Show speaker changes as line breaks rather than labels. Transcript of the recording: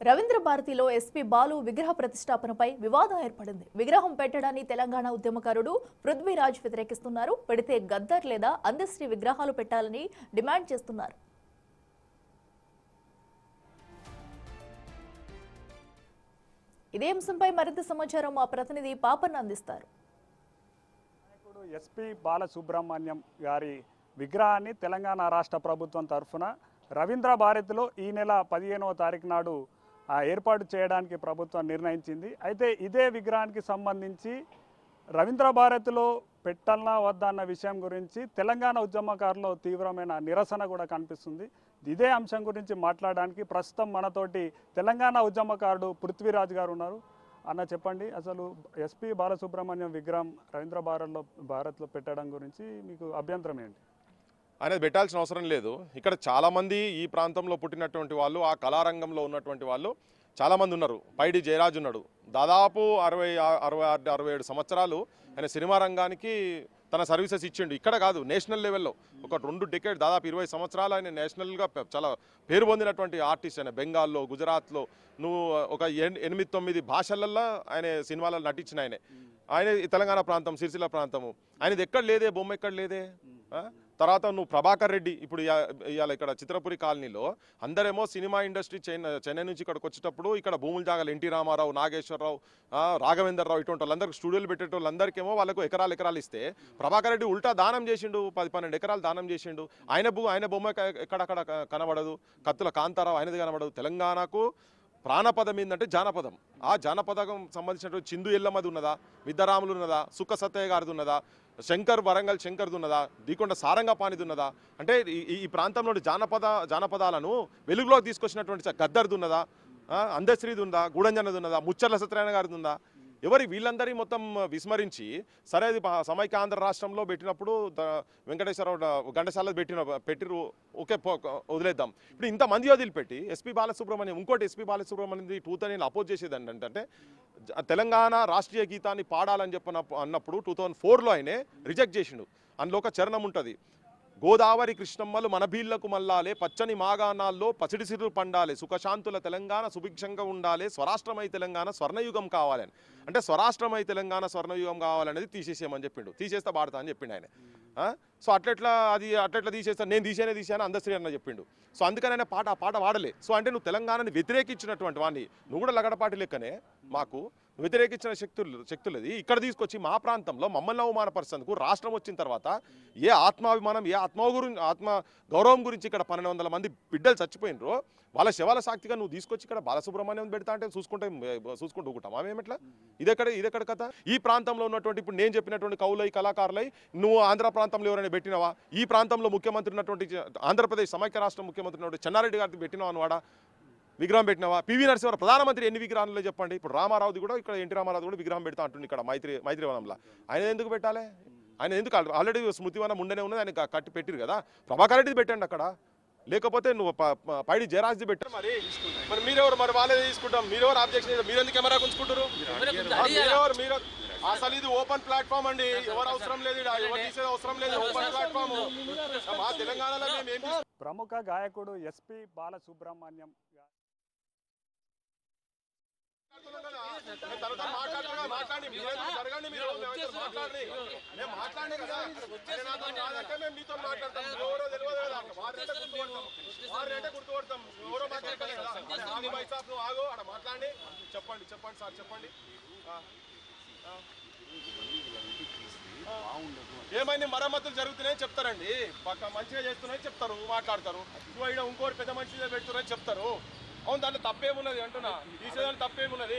రవీంద్ర భారతిలో ఎస్పీ బాలు విగ్రహ ప్రతిష్టాపనపై వివాదం ఏర్పడింది. విగ్రహం పెట్టడాన్ని తెలంగాణ ఉద్యమకారుడు పృథ్వీరాజ్ వ్యతిరేకిస్తున్నారు. పెడితే గద్దర్ లేదా అందశ్రీ విగ్రహాలు పెట్టాలని డిమాండ్ చేస్తున్నారు. ఇదే అంశంపై మరింత సమాచారం మా ప్రతినిధి పాపన్న అందిస్తారు.
ఎస్పీ బాలసుబ్రహ్మణ్యం గారి విగ్రహాన్ని తెలంగాణ రాష్ట్ర ప్రభుత్వం తరఫున రవీంద్ర భారతిలో ఈ నెల 15వ తారీఖు నాడు ఏర్పాటు చేయడానికి ప్రభుత్వం నిర్ణయించింది. అయితే ఇదే విగ్రహానికి సంబంధించి రవీంద్ర భారతిలో పెట్టాలనా వద్దా అన్న విషయం గురించి తెలంగాణ ఉద్యమకారుల్లో తీవ్రమైన నిరసన కూడా కనిపిస్తుంది. ఇదే అంశం గురించి మాట్లాడడానికి ప్రస్తుతం మనతోటి తెలంగాణ ఉద్యమకారుడు పృథ్వీరాజ్ గారు ఉన్నారు. అన్న చెప్పండి, అసలు ఎస్పీ బాలసుబ్రహ్మణ్యం విగ్రహం రవీంద్ర భారత్లో పెట్టడం గురించి మీకు అభ్యంతరం ఏంటి?
అనేది పెట్టాల్సిన అవసరం లేదు. ఇక్కడ చాలామంది ఈ ప్రాంతంలో పుట్టినటువంటి వాళ్ళు, ఆ కళారంగంలో ఉన్నటువంటి వాళ్ళు చాలామంది ఉన్నారు. పైడి జయరాజ్ ఉన్నాడు, దాదాపు 67 సంవత్సరాలు ఆయన సినిమా రంగానికి తన సర్వీసెస్ ఇచ్చిండు. ఇక్కడ కాదు, నేషనల్ లెవెల్లో ఒక 2 డెకేడ్ దాదాపు 20 సంవత్సరాలు ఆయన నేషనల్గా చాలా పేరు పొందినటువంటి ఆర్టిస్ట్. ఆయన బెంగాల్లో, గుజరాత్లో, నువ్వు ఒక 8-9 భాషలల్లో ఆయన సినిమాలలో నటించిన ఆయన తెలంగాణ ప్రాంతం, సిరిసిల్ల ప్రాంతము. ఆయనది ఎక్కడ లేదే, బొమ్మ ఎక్కడ లేదే. తర్వాత నువ్వు ప్రభాకర్ రెడ్డి, ఇప్పుడు ఇవాళ ఇక్కడ చిత్రపురి కాలనీలో అందరేమో సినిమా ఇండస్ట్రీ చెన్నై నుంచి ఇక్కడికి వచ్చేటప్పుడు ఇక్కడ భూముల జాగాలు ఎన్టీ రామారావు, నాగేశ్వరరావు, రాఘవేందర్ రావు ఇటువంటి వాళ్ళందరికీ స్టూడియోలు పెట్టేటోళ్ళందరికేమో వాళ్ళకు ఎకరాలు ఇస్తే ప్రభాకర్ రెడ్డి ఉల్టా దానం చేసిండు, 10-12 ఎకరాలు దానం చేసిండు. ఆయన బొమ్మ ఎక్కడక్కడ కనబడదు. కత్తుల కాంతారావు ఆయనది కనబడదు. తెలంగాణకు ప్రాణపదం ఏంటంటే జానపదం. ఆ జానపదం సంబంధించినటువంటి చిందు ఎల్లమ్మది ఉన్నదా, విద్యారాములు ఉన్నదా, సుక్క సత్తయ్య గారిది ఉన్నదా, వరంగల్ శంకర్ది ఉన్నదా, దీకొండ సారంగపాణిది ఉన్నదా? అంటే ఈ ప్రాంతంలోని జానపదాలను వెలుగులోకి తీసుకొచ్చినటువంటి గద్దర్ది ఉన్నదా, అందశ్రీది ఉందా, గూడంజనది ఉన్నదా, ముచ్చర్ల సత్యనారాయణ గారిది ఉందా? వీళ్ళందరి మొత్తం విస్మరించి, సరే అది సమైక్య ఆంధ్ర రాష్ట్రంలో పెట్టినప్పుడు వెంకటేశ్వరరావు ఘంటసాల పెట్టిరు, ఓకే వదిలేద్దాం. ఇప్పుడు ఇంతమంది వదిలిపెట్టి ఎస్పీ బాలసుబ్రహ్మణ్యం, ఇంకోటి ఎస్పీ బాలసుబ్రహ్మణ్యం ట్రూత్ అని అపోజ్ చేసేది ఏంటంటే తెలంగాణ రాష్ట్రీయ గీతాన్ని పాడాలని అన్నప్పుడు 2004లో ఆయనే రిజెక్ట్ చేసిండు. అందులో ఒక చరణం ఉంటుంది, గోదావరి కృష్ణమ్మలు మన బీళ్లకు మల్లాలే, పచ్చని మాగాణాల్లో పసిడి సిరు పండాలి, సుఖశాంతుల తెలంగాణ సుభిక్షంగా ఉండాలి, స్వరాష్ట్రమై తెలంగాణ స్వర్ణయుగం కావాలని. అంటే స్వరాష్ట్రమై తెలంగాణ స్వర్ణయుగం కావాలనేది తీసేసేయమని చెప్పిండు. తీసేస్తా పాడతా అని చెప్పిండు ఆయన. సో అట్లెట్లా తీసేస్తా, నేను తీసాను అందశ్రీ అన్న చెప్పిండు. సో అందుకని ఆయన ఆ పాట వాడలే. సో అంటే నువ్వు తెలంగాణని వ్యతిరేకించినటువంటి వాడిని, నువ్వు కూడా లగడపాటి లెక్కనే మాకు వ్యతిరేకించిన శక్తులది ఇక్కడ తీసుకొచ్చి మా ప్రాంతంలో మమ్మల్ని అవమానపరిచేందుకు రాష్ట్రం వచ్చిన తర్వాత ఏ ఆత్మాభిమానం, ఏ ఆత్మ గౌరవం గురించి ఇక్కడ 1200 మంది బిడ్డలు చచ్చిపోయినరో వాళ్ళ శవాల సాక్షిగా నువ్వు తీసుకొచ్చి ఇక్కడ బాలసుబ్రహ్మణ్యం పెడతా అంటే చూసుకుంటూ ఊకుంటాం. ఆమెట్లా? ఇదెక్కడ కథ? ఈ ప్రాంతంలో ఉన్నటువంటి ఇప్పుడు నేను చెప్పినటువంటి కవులై, కళాకారులై నువ్వు ఆంధ్ర ప్రాంతంలో ఎవరైనా పెట్టినవా? ఈ ప్రాంతంలో ముఖ్యమంత్రి ఉన్నటువంటి ఆంధ్రప్రదేశ్ సమైక్య రాష్ట్ర ముఖ్యమంత్రి ఉన్నటువంటి చెన్నారెడ్డి గారికి పెట్టినవా అన్నవాడా? విగ్రహం పెట్టినవా? పివి నరసింహారావు ప్రధానమంత్రి ఎన్ని విగ్రహాలు చెప్పండి. ఇప్పుడు రామారావుది కూడా, ఇక్కడ ఎన్టీ రామారావు కూడా విగ్రహం పెడతా అంటుంది ఇక్కడ మైత్రివనంలో. ఆయన ఎందుకు పెట్టాలి? ఆయన ఎందుకు? ఆల్రెడీ స్మృతివనం ఉండనే ఉన్నది, ఆయన కట్టి పెట్టిరు కదా. ప్రభాకర్ రెడ్డిది పెట్టండి అక్కడ, లేకపోతే నువ్వు పైడి జయరాజ్ది పెట్టారు. మరి మీరెవరు? మరి వాళ్ళే తీసుకుంటాం. మీరెవరు ఆబ్జెక్షన్? మీరెందుకు కెమెరా గుంజుకుంటారు? మీరు అసలు ఇది ఓపెన్ ప్లాట్ఫామ్ అండి, ఎవరు అవసరం లేదు, ఎవరు తీసేది అవసరం లేదు. ఓపెన్ ప్లాట్ఫామ్ మా తెలంగాణలో మేము.
ప్రముఖ గాయకుడు ఎస్పీ బాలసుబ్రహ్మణ్యం
చెప్పండి సార్, చెప్పండి. ఏమైంది? మరమ్మతులు జరుగుతున్నాయని చెప్తారండి, పక్క మంచిగా చేస్తున్నాయని చెప్తారు, మాట్లాడతారు. ఇంకోటి పెద్ద మనిషి పెడుతున్నారని చెప్తారు. అవును, దాంట్లో తప్పేమున్నది అంటున్నా, తీసేదాన్ని తప్పేమున్నది?